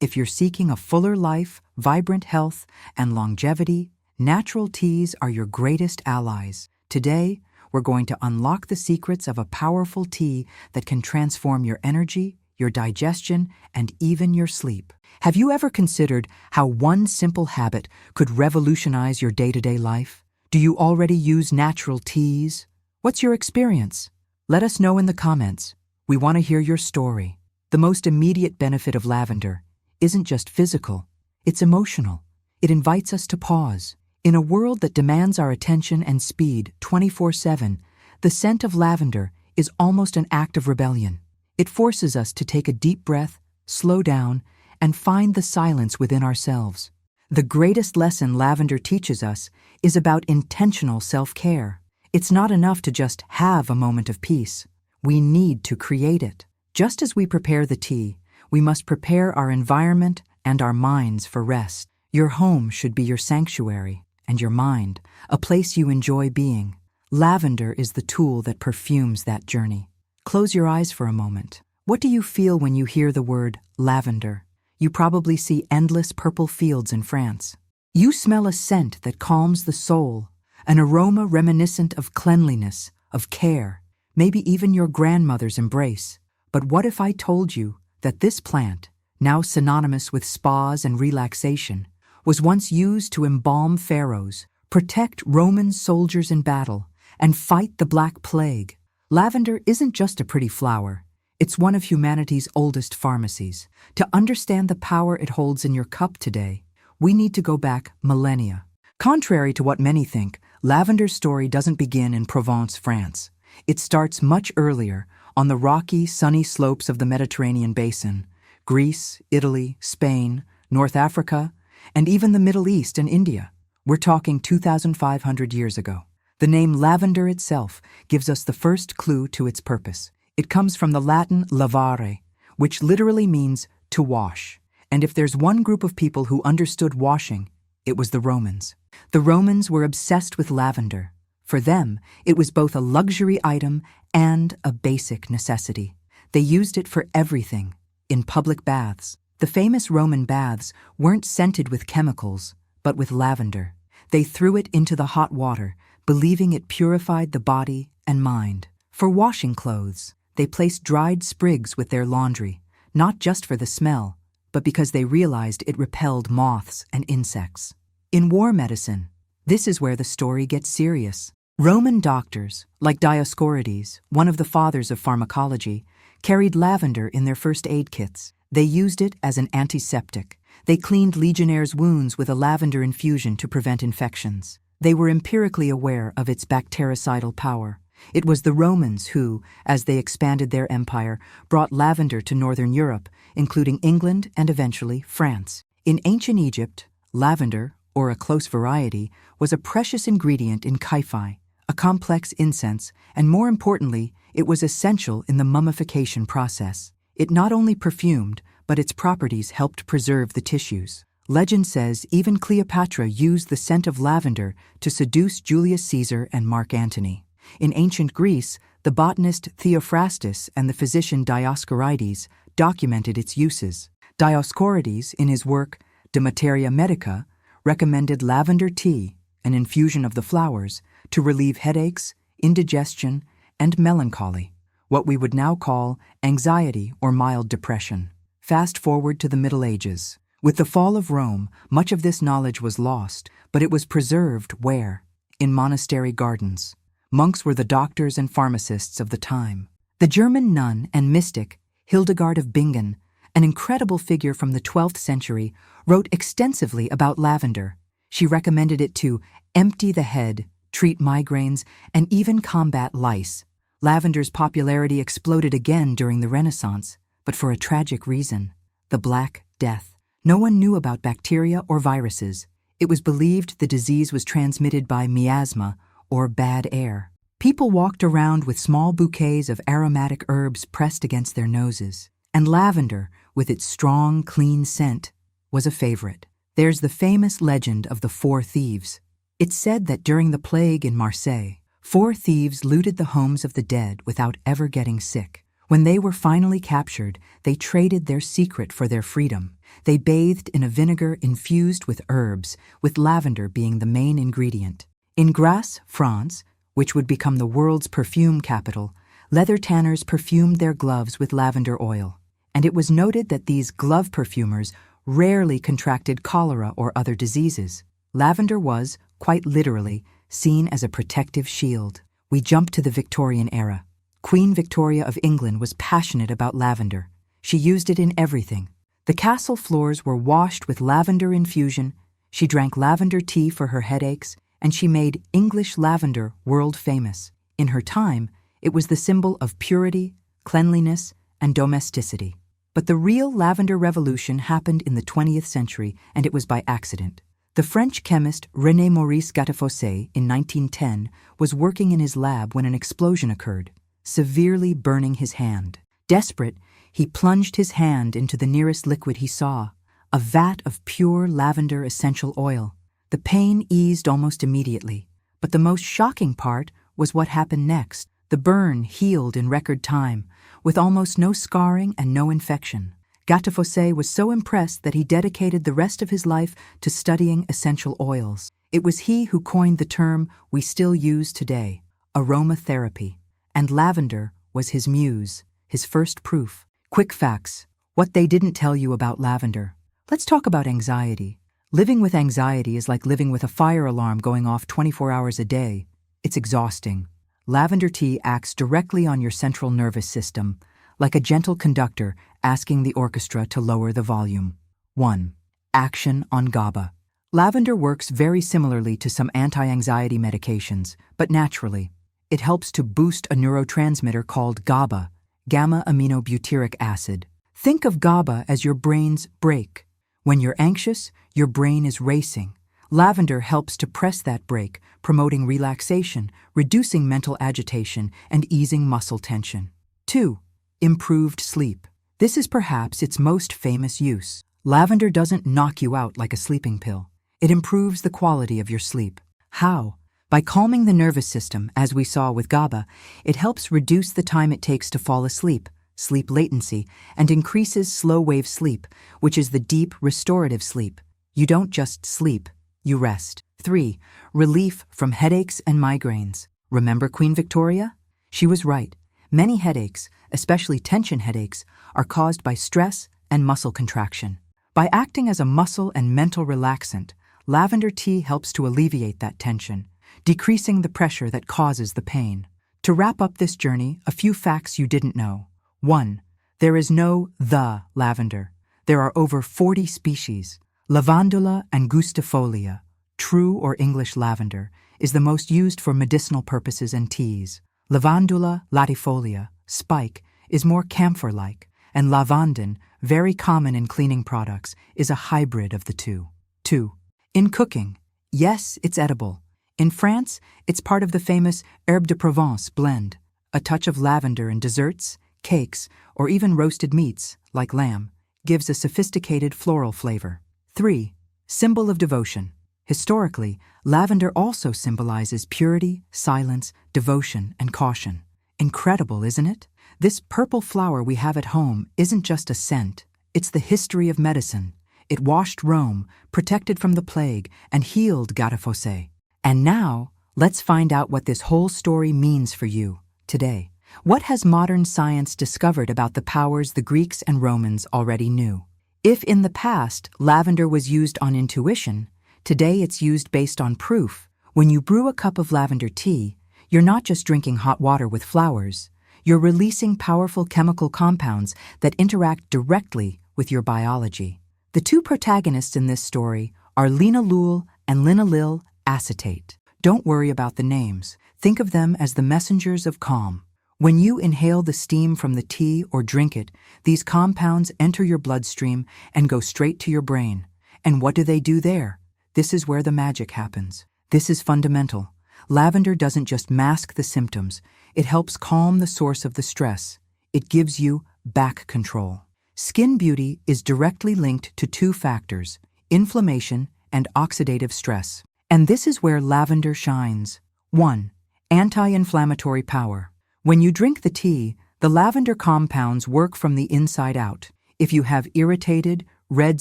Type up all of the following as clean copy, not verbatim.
If you're seeking a fuller life, vibrant health, and longevity, natural teas are your greatest allies. Today, we're going to unlock the secrets of a powerful tea that can transform your energy, your digestion, and even your sleep. Have you ever considered how one simple habit could revolutionize your day-to-day life? Do you already use natural teas? What's your experience? Let us know in the comments. We want to hear your story. The most immediate benefit of lavender isn't just physical, it's emotional. It invites us to pause. In a world that demands our attention and speed 24/7, the scent of lavender is almost an act of rebellion. It forces us to take a deep breath, slow down, and find the silence within ourselves. The greatest lesson lavender teaches us is about intentional self-care. It's not enough to just have a moment of peace. We need to create it. Just as we prepare the tea, we must prepare our environment and our minds for rest. Your home should be your sanctuary, and your mind, a place you enjoy being. Lavender is the tool that perfumes that journey. Close your eyes for a moment. What do you feel when you hear the word lavender? You probably see endless purple fields in France. You smell a scent that calms the soul, an aroma reminiscent of cleanliness, of care, maybe even your grandmother's embrace. But what if I told you that this plant, now synonymous with spas and relaxation, was once used to embalm pharaohs, protect Roman soldiers in battle, and fight the Black Plague? Lavender isn't just a pretty flower. It's one of humanity's oldest pharmacies. To understand the power it holds in your cup today, we need to go back millennia. Contrary to what many think, lavender's story doesn't begin in Provence, France. It starts much earlier, on the rocky, sunny slopes of the Mediterranean basin, Greece, Italy, Spain, North Africa, and even the Middle East and India. We're talking 2,500 years ago. The name lavender itself gives us the first clue to its purpose. It comes from the Latin lavare, which literally means to wash. And if there's one group of people who understood washing, it was the Romans. The Romans were obsessed with lavender. For them, it was both a luxury item and a basic necessity. They used it for everything. In public baths, the famous Roman baths weren't scented with chemicals, but with lavender. They threw it into the hot water, believing it purified the body and mind. For washing clothes, they placed dried sprigs with their laundry, not just for the smell, but because they realized it repelled moths and insects. In war medicine, this is where the story gets serious. Roman doctors, like Dioscorides, one of the fathers of pharmacology, carried lavender in their first aid kits. They used it as an antiseptic. They cleaned legionnaires' wounds with a lavender infusion to prevent infections. They were empirically aware of its bactericidal power. It was the Romans who, as they expanded their empire, brought lavender to northern Europe, including England and eventually France. In ancient Egypt, lavender, or a close variety, was a precious ingredient in kaifi, a complex incense, and more importantly, it was essential in the mummification process. It not only perfumed, but its properties helped preserve the tissues. Legend says even Cleopatra used the scent of lavender to seduce Julius Caesar and Mark Antony. In ancient Greece, the botanist Theophrastus and the physician Dioscorides documented its uses. Dioscorides, in his work De Materia Medica, recommended lavender tea, an infusion of the flowers, to relieve headaches, indigestion, and melancholy, what we would now call anxiety or mild depression. Fast forward to the Middle Ages. With the fall of Rome, much of this knowledge was lost, but it was preserved where? In monastery gardens. Monks were the doctors and pharmacists of the time. The German nun and mystic Hildegard of Bingen, an incredible figure from the 12th century, wrote extensively about lavender. She recommended it to empty the head, treat migraines, and even combat lice. Lavender's popularity exploded again during the Renaissance, but for a tragic reason: the Black Death. No one knew about bacteria or viruses. It was believed the disease was transmitted by miasma, or bad air. People walked around with small bouquets of aromatic herbs pressed against their noses, and lavender, with its strong, clean scent, was a favorite. There's the famous legend of the Four Thieves. It's said that during the plague in Marseille, 4 thieves looted the homes of the dead without ever getting sick. When they were finally captured, they traded their secret for their freedom. They bathed in a vinegar infused with herbs, with lavender being the main ingredient. In Grasse, France, which would become the world's perfume capital, leather tanners perfumed their gloves with lavender oil. And it was noted that these glove perfumers rarely contracted cholera or other diseases. Lavender was, quite literally, seen as a protective shield. We jump to the Victorian era. Queen Victoria of England was passionate about lavender. She used it in everything. The castle floors were washed with lavender infusion, she drank lavender tea for her headaches, and she made English lavender world famous. In her time, it was the symbol of purity, cleanliness, and domesticity. But the real lavender revolution happened in the 20th century, and it was by accident. The French chemist René Maurice Gattefossé in 1910 was working in his lab when an explosion occurred, severely burning his hand. Desperate, he plunged his hand into the nearest liquid he saw, a vat of pure lavender essential oil. The pain eased almost immediately, but the most shocking part was what happened next. The burn healed in record time, with almost no scarring and no infection. Gattefossé was so impressed that he dedicated the rest of his life to studying essential oils. It was he who coined the term we still use today, aromatherapy. And lavender was his muse, his first proof. Quick facts: what they didn't tell you about lavender. Let's talk about anxiety. Living with anxiety is like living with a fire alarm going off 24 hours a day. It's exhausting. Lavender tea acts directly on your central nervous system, like a gentle conductor asking the orchestra to lower the volume. 1. Action on GABA. Lavender works very similarly to some anti-anxiety medications, but naturally. It helps to boost a neurotransmitter called GABA, gamma-aminobutyric acid. Think of GABA as your brain's brake. When you're anxious, your brain is racing. Lavender helps to press that brake, promoting relaxation, reducing mental agitation, and easing muscle tension. 2. Improved sleep. This is perhaps its most famous use. Lavender doesn't knock you out like a sleeping pill. It improves the quality of your sleep. How? By calming the nervous system, as we saw with GABA, it helps reduce the time it takes to fall asleep, sleep latency, and increases slow-wave sleep, which is the deep, restorative sleep. You don't just sleep, you rest. 3. Relief from headaches and migraines. Remember Queen Victoria? She was right. Many headaches, especially tension headaches, are caused by stress and muscle contraction. By acting as a muscle and mental relaxant, lavender tea helps to alleviate that tension, decreasing the pressure that causes the pain. To wrap up this journey, a few facts you didn't know. 1. There is no the lavender. There are over 40 species. Lavandula angustifolia, true or English lavender, is the most used for medicinal purposes and teas. Lavandula latifolia, spike, is more camphor-like, and lavandin, very common in cleaning products, is a hybrid of the two. 2. In cooking, yes, it's edible. In France, it's part of the famous Herbe de Provence blend. A touch of lavender in desserts, cakes, or even roasted meats, like lamb, gives a sophisticated floral flavor. 3. Symbol of devotion. Historically, lavender also symbolizes purity, silence, devotion, and caution. Incredible, isn't it? This purple flower we have at home isn't just a scent, it's the history of medicine. It washed Rome, protected from the plague, and healed Gattefossé. And now, let's find out what this whole story means for you today. What has modern science discovered about the powers the Greeks and Romans already knew? If in the past lavender was used on intuition, today it's used based on proof. When you brew a cup of lavender tea, you're not just drinking hot water with flowers. You're releasing powerful chemical compounds that interact directly with your biology. The two protagonists in this story are linalool and linaloyl acetate. Don't worry about the names. Think of them as the messengers of calm. When you inhale the steam from the tea or drink it, these compounds enter your bloodstream and go straight to your brain. And what do they do there? This is where the magic happens. This is fundamental. Lavender doesn't just mask the symptoms, it helps calm the source of the stress. It gives you back control. Skin beauty is directly linked to two factors: inflammation and oxidative stress. And this is where lavender shines. 1. Anti-inflammatory power. When you drink the tea, The lavender compounds work from the inside out. If you have irritated, red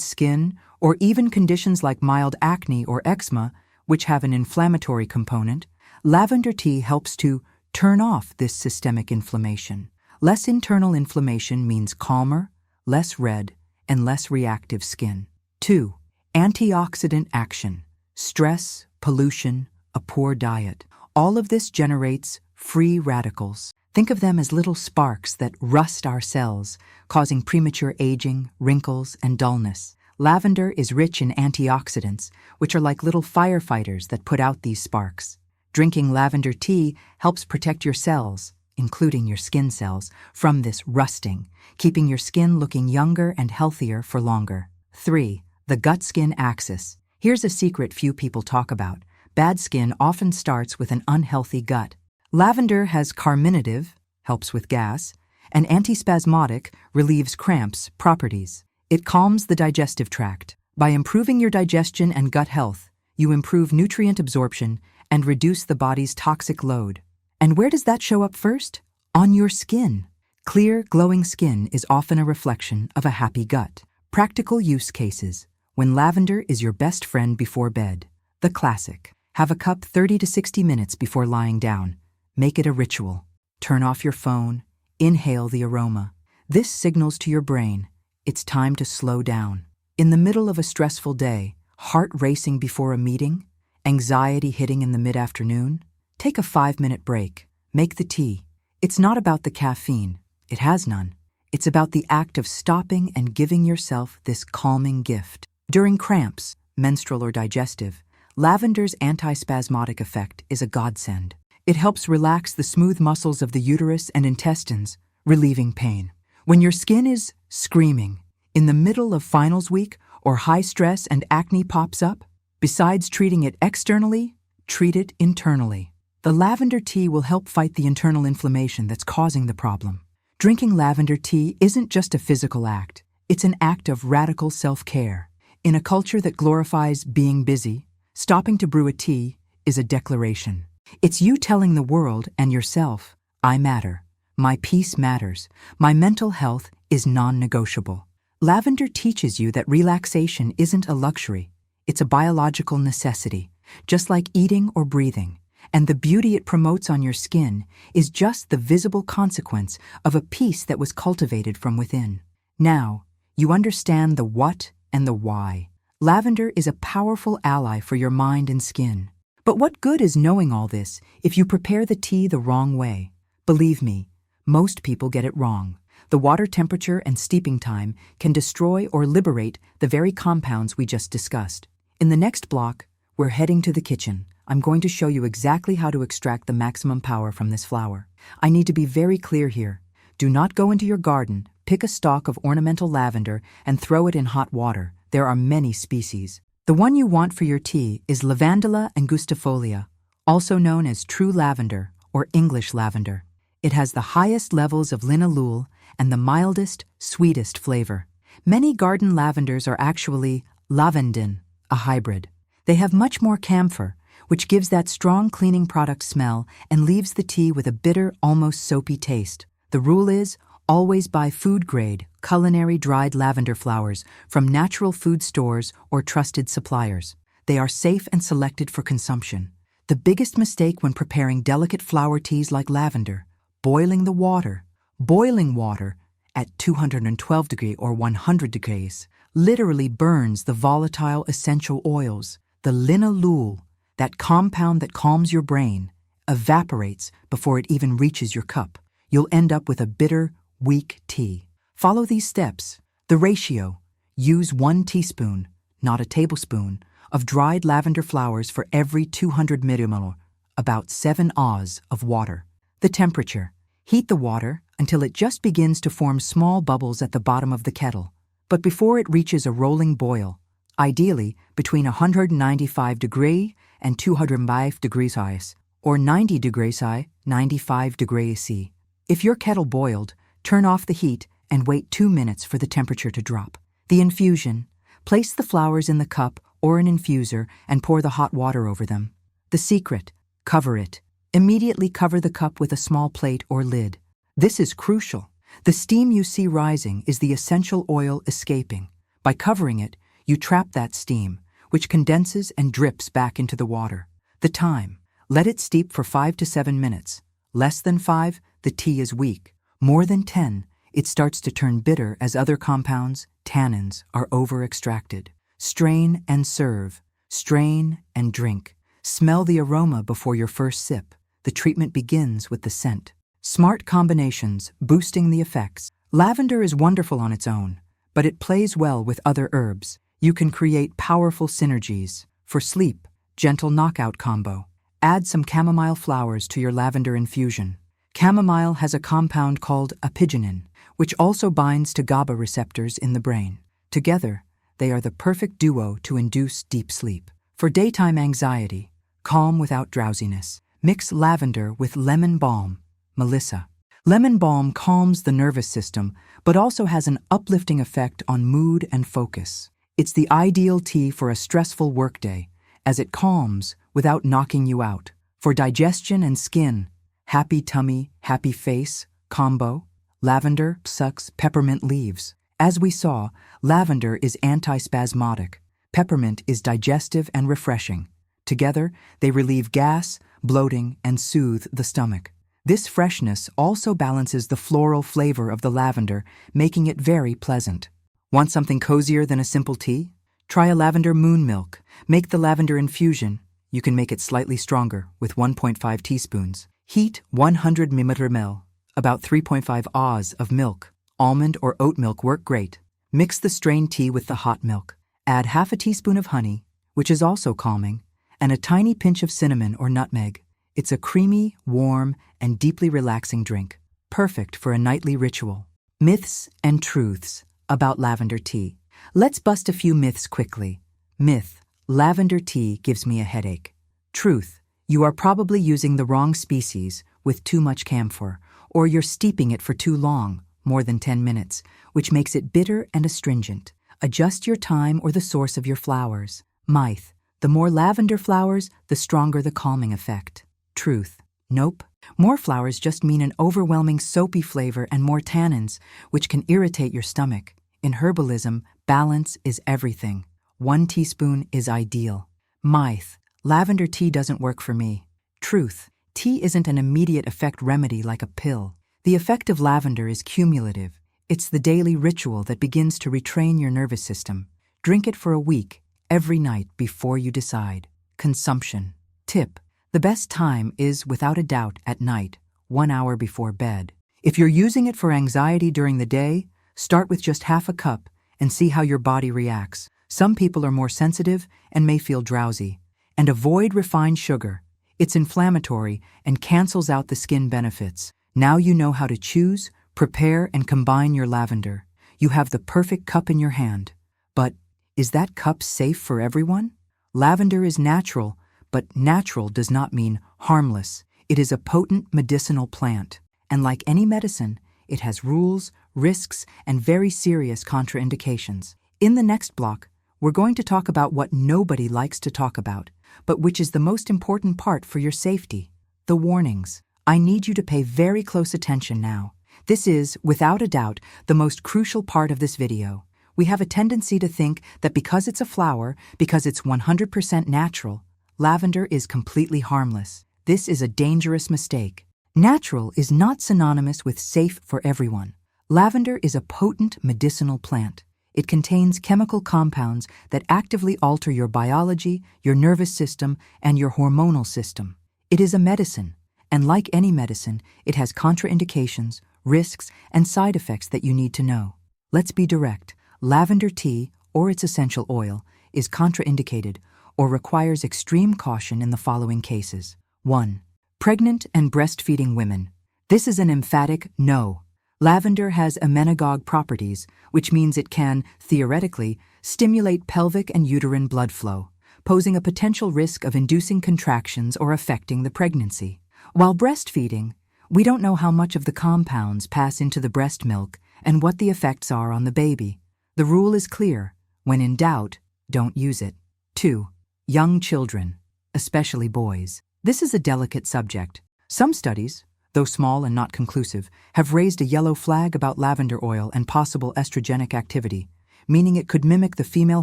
skin, or even conditions like mild acne or eczema, which have an inflammatory component, lavender tea helps to turn off this systemic inflammation. Less internal inflammation means calmer, less red, and less reactive skin. 2. Antioxidant action. Stress, pollution, a poor diet. All of this generates free radicals. Think of them as little sparks that rust our cells, causing premature aging, wrinkles, and dullness. Lavender is rich in antioxidants, which are like little firefighters that put out these sparks. Drinking lavender tea helps protect your cells, including your skin cells, from this rusting, keeping your skin looking younger and healthier for longer. 3. The gut-skin axis. Here's a secret few people talk about. Bad skin often starts with an unhealthy gut. Lavender has carminative, helps with gas, and antispasmodic, relieves cramps, properties. It calms the digestive tract. By improving your digestion and gut health, you improve nutrient absorption and reduce the body's toxic load. And where does that show up first? On your skin. Clear, glowing skin is often a reflection of a happy gut. Practical use cases. When lavender is your best friend before bed. The classic. Have a cup 30 to 60 minutes before lying down. Make it a ritual. Turn off your phone. Inhale the aroma. This signals to your brain it's time to slow down. In the middle of a stressful day, heart racing before a meeting, anxiety hitting in the mid-afternoon, take a 5-minute break. Make the tea. It's not about the caffeine. It has none. It's about the act of stopping and giving yourself this calming gift. During cramps, menstrual or digestive, lavender's antispasmodic effect is a godsend. It helps relax the smooth muscles of the uterus and intestines, relieving pain. When your skin is screaming, in the middle of finals week or high stress and acne pops up, besides treating it externally, treat it internally. The lavender tea will help fight the internal inflammation that's causing the problem. Drinking lavender tea isn't just a physical act, it's an act of radical self-care. In a culture that glorifies being busy, stopping to brew a tea is a declaration. It's you telling the world and yourself, I matter. My peace matters. My mental health is non-negotiable. Lavender teaches you that relaxation isn't a luxury. It's a biological necessity, just like eating or breathing. And the beauty it promotes on your skin is just the visible consequence of a peace that was cultivated from within. Now, you understand the what and the why. Lavender is a powerful ally for your mind and skin. But what good is knowing all this if you prepare the tea the wrong way? Believe me, most people get it wrong. The water temperature and steeping time can destroy or liberate the very compounds we just discussed. In the next block, we're heading to the kitchen. I'm going to show you exactly how to extract the maximum power from this flower. I need to be very clear here. Do not go into your garden, pick a stalk of ornamental lavender, and throw it in hot water. There are many species. The one you want for your tea is Lavandula angustifolia, also known as true lavender or English lavender. It has the highest levels of linalool and the mildest, sweetest flavor. Many garden lavenders are actually lavendin, a hybrid. They have much more camphor, which gives that strong cleaning product smell and leaves the tea with a bitter, almost soapy taste. The rule is, always buy food-grade, culinary dried lavender flowers from natural food stores or trusted suppliers. They are safe and selected for consumption. The biggest mistake when preparing delicate flower teas like lavender, boiling the water. Boiling water at 212 degrees or 100 degrees literally burns the volatile essential oils. The linalool, that compound that calms your brain, evaporates before it even reaches your cup. You'll end up with a bitter, weak tea. Follow these steps. The ratio. Use 1 teaspoon, not a tablespoon, of dried lavender flowers for every 200 milliliters, about 7 oz of water. The temperature. Heat the water until it just begins to form small bubbles at the bottom of the kettle, but before it reaches a rolling boil, ideally between 195 degrees and 205 degrees C, or 90 degrees C, 95 degrees C. If your kettle boiled, turn off the heat and wait 2 minutes for the temperature to drop. The infusion. Place the flowers in the cup or an infuser and pour the hot water over them. The secret. Cover it. Immediately cover the cup with a small plate or lid. This is crucial. The steam you see rising is the essential oil escaping. By covering it, you trap that steam, which condenses and drips back into the water. The time: let it steep for 5 to 7 minutes. Less than 5, the tea is weak. More than 10, it starts to turn bitter as other compounds, tannins, are over-extracted. Strain and serve. Strain and drink. Smell the aroma before your first sip. The treatment begins with the scent. Smart combinations, boosting the effects. Lavender is wonderful on its own, but it plays well with other herbs. You can create powerful synergies. For sleep, gentle knockout combo. Add some chamomile flowers to your lavender infusion. Chamomile has a compound called apigenin, which also binds to GABA receptors in the brain. Together, they are the perfect duo to induce deep sleep. For daytime anxiety, calm without drowsiness, mix lavender with lemon balm, Melissa. Lemon balm calms the nervous system, but also has an uplifting effect on mood and focus. It's the ideal tea for a stressful workday, as it calms without knocking you out. For digestion and skin, happy tummy, happy face combo, lavender sucks peppermint leaves. As we saw, lavender is antispasmodic. Peppermint is digestive and refreshing. Together, they relieve gas, bloating, and soothe the stomach. This freshness also balances the floral flavor of the lavender, making it very pleasant. Want something cozier than a simple tea? Try a lavender moon milk. Make the lavender infusion. You can make it slightly stronger with 1.5 teaspoons. Heat 100 ml, about 3.5 oz of milk. Almond or oat milk work great. Mix the strained tea with the hot milk. Add half a teaspoon of honey, which is also calming, and a tiny pinch of cinnamon or nutmeg. It's a creamy, warm, and deeply relaxing drink, perfect for a nightly ritual. Myths and truths about lavender tea. Let's bust a few myths quickly. Myth: lavender tea gives me a headache. Truth: you are probably using the wrong species with too much camphor, or you're steeping it for too long, more than 10 minutes, which makes it bitter and astringent. Adjust your time or the source of your flowers. Myth: the more lavender flowers, the stronger the calming effect. Truth: nope. More flowers just mean an overwhelming soapy flavor and more tannins, which can irritate your stomach. In herbalism, balance is everything. 1 teaspoon is ideal. Myth: lavender tea doesn't work for me. Truth: tea isn't an immediate effect remedy like a pill. The effect of lavender is cumulative. It's the daily ritual that begins to retrain your nervous system. Drink it for a week, every night before you decide. Consumption. Tip: the best time is, without a doubt, at night, 1 hour before bed. If you're using it for anxiety during the day, start with just half a cup and see how your body reacts. Some people are more sensitive and may feel drowsy. And avoid refined sugar. It's inflammatory and cancels out the skin benefits. Now you know how to choose, prepare, and combine your lavender. You have the perfect cup in your hand. But is that cup safe for everyone? Lavender is natural, but natural does not mean harmless. It is a potent medicinal plant. And like any medicine, it has rules, risks, and very serious contraindications. In the next block, we're going to talk about what nobody likes to talk about, but which is the most important part for your safety: the warnings. I need you to pay very close attention now. This is, without a doubt, the most crucial part of this video. We have a tendency to think that because it's a flower, because it's 100% natural, lavender is completely harmless. This is a dangerous mistake. Natural is not synonymous with safe for everyone. Lavender is a potent medicinal plant. It contains chemical compounds that actively alter your biology, your nervous system, and your hormonal system. It is a medicine, and like any medicine, it has contraindications, risks, and side effects that you need to know. Let's be direct. Lavender tea, or its essential oil, is contraindicated or requires extreme caution in the following cases. 1. Pregnant and breastfeeding women. This is an emphatic no. Lavender has emmenagogue properties, which means it can, theoretically, stimulate pelvic and uterine blood flow, posing a potential risk of inducing contractions or affecting the pregnancy. While breastfeeding, we don't know how much of the compounds pass into the breast milk and what the effects are on the baby. The rule is clear: when in doubt, don't use it. 2. Young children, especially boys. This is a delicate subject. Some studies, though small and not conclusive, have raised a yellow flag about lavender oil and possible estrogenic activity, meaning it could mimic the female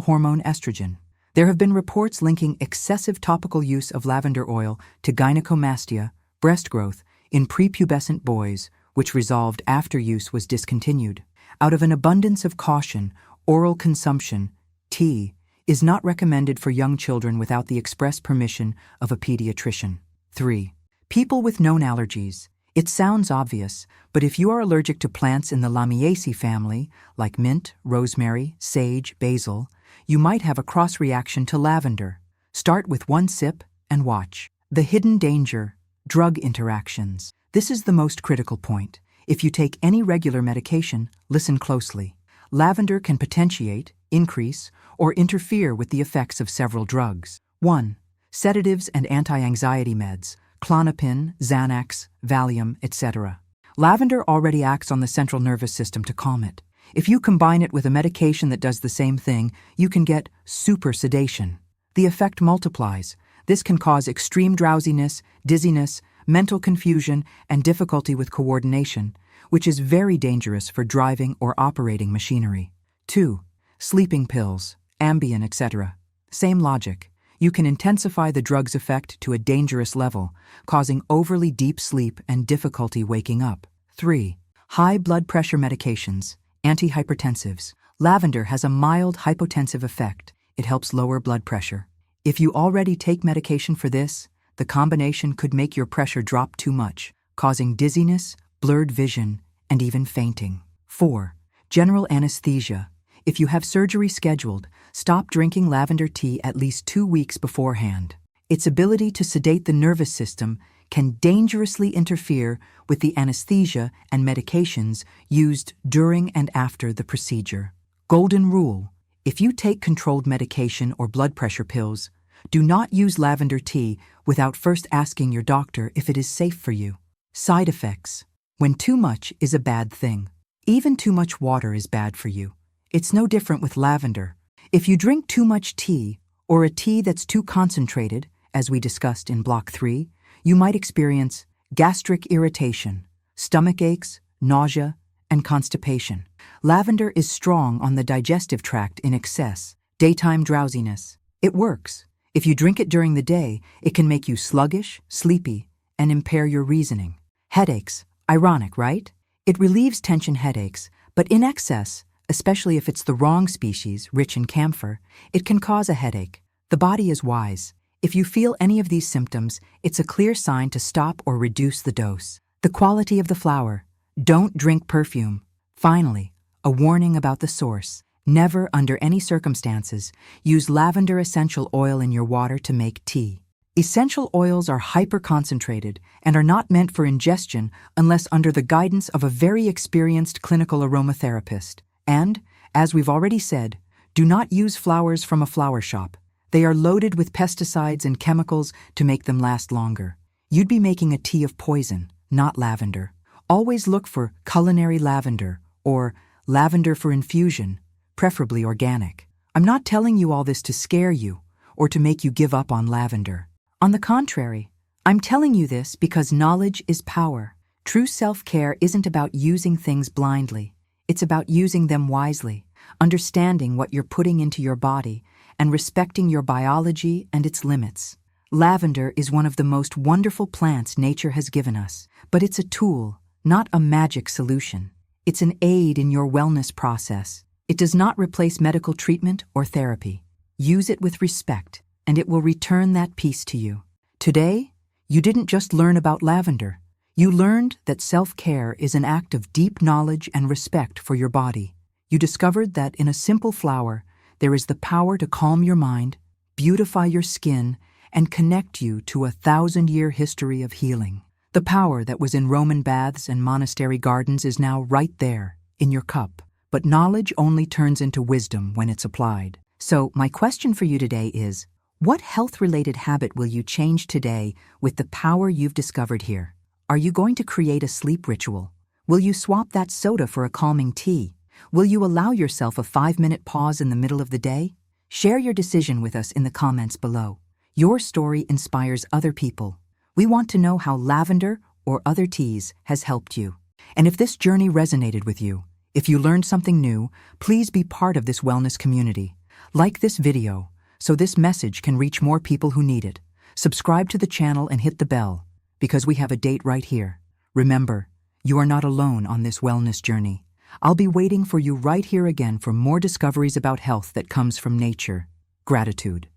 hormone estrogen. There have been reports linking excessive topical use of lavender oil to gynecomastia, breast growth, in prepubescent boys, which resolved after use was discontinued. Out of an abundance of caution, oral consumption, tea, is not recommended for young children without the express permission of a pediatrician. 3. People with known allergies. It sounds obvious, but if you are allergic to plants in the Lamiaceae family, like mint, rosemary, sage, basil, you might have a cross-reaction to lavender. Start with 1 sip and watch. The hidden danger: drug interactions. This is the most critical point. If you take any regular medication, listen closely. Lavender can potentiate, increase, or interfere with the effects of several drugs. 1. Sedatives and anti-anxiety meds, Klonopin, Xanax, Valium, etc. Lavender already acts on the central nervous system to calm it. If you combine it with a medication that does the same thing, you can get super sedation. The effect multiplies. This can cause extreme drowsiness, dizziness, mental confusion, and difficulty with coordination, which is very dangerous for driving or operating machinery. 2. Sleeping pills, Ambien, etc. Same logic. You can intensify the drug's effect to a dangerous level, causing overly deep sleep and difficulty waking up. 3. High blood pressure medications, antihypertensives. Lavender has a mild hypotensive effect. It helps lower blood pressure. If you already take medication for this, the combination could make your pressure drop too much, causing dizziness, blurred vision, and even fainting. 4. General anesthesia. If you have surgery scheduled, stop drinking lavender tea at least 2 weeks beforehand. Its ability to sedate the nervous system can dangerously interfere with the anesthesia and medications used during and after the procedure. Golden rule: if you take controlled medication or blood pressure pills, do not use lavender tea without first asking your doctor if it is safe for you. Side effects: when too much is a bad thing. Even too much water is bad for you. It's no different with lavender. If you drink too much tea, or a tea that's too concentrated, as we discussed in Block 3, you might experience gastric irritation, stomach aches, nausea, and constipation. Lavender is strong on the digestive tract in excess. Daytime drowsiness. It works. If you drink it during the day, it can make you sluggish, sleepy, and impair your reasoning. Headaches. Ironic, right? It relieves tension headaches, but in excess, especially if it's the wrong species, rich in camphor, it can cause a headache. The body is wise. If you feel any of these symptoms, it's a clear sign to stop or reduce the dose. The quality of the flower. Don't drink perfume. Finally, a warning about the source. Never, under any circumstances, use lavender essential oil in your water to make tea. Essential oils are hyper-concentrated and are not meant for ingestion unless under the guidance of a very experienced clinical aromatherapist. And, as we've already said, do not use flowers from a flower shop. They are loaded with pesticides and chemicals to make them last longer. You'd be making a tea of poison, not lavender. Always look for culinary lavender or lavender for infusion, preferably organic. I'm not telling you all this to scare you or to make you give up on lavender. On the contrary, I'm telling you this because knowledge is power. True self-care isn't about using things blindly. It's about using them wisely, understanding what you're putting into your body, and respecting your biology and its limits. Lavender is one of the most wonderful plants nature has given us, but it's a tool, not a magic solution. It's an aid in your wellness process. It does not replace medical treatment or therapy. Use it with respect, and it will return that peace to you. Today, you didn't just learn about lavender. You learned that self-care is an act of deep knowledge and respect for your body. You discovered that in a simple flower, there is the power to calm your mind, beautify your skin, and connect you to a 1,000-year history of healing. The power that was in Roman baths and monastery gardens is now right there, in your cup. But knowledge only turns into wisdom when it's applied. So, my question for you today is, what health-related habit will you change today with the power you've discovered here? Are you going to create a sleep ritual? Will you swap that soda for a calming tea? Will you allow yourself a 5-minute pause in the middle of the day? Share your decision with us in the comments below. Your story inspires other people. We want to know how lavender or other teas has helped you. And if this journey resonated with you, if you learned something new, please be part of this wellness community. Like this video so this message can reach more people who need it. Subscribe to the channel and hit the bell, because we have a date right here. Remember, you are not alone on this wellness journey. I'll be waiting for you right here again for more discoveries about health that comes from nature. Gratitude.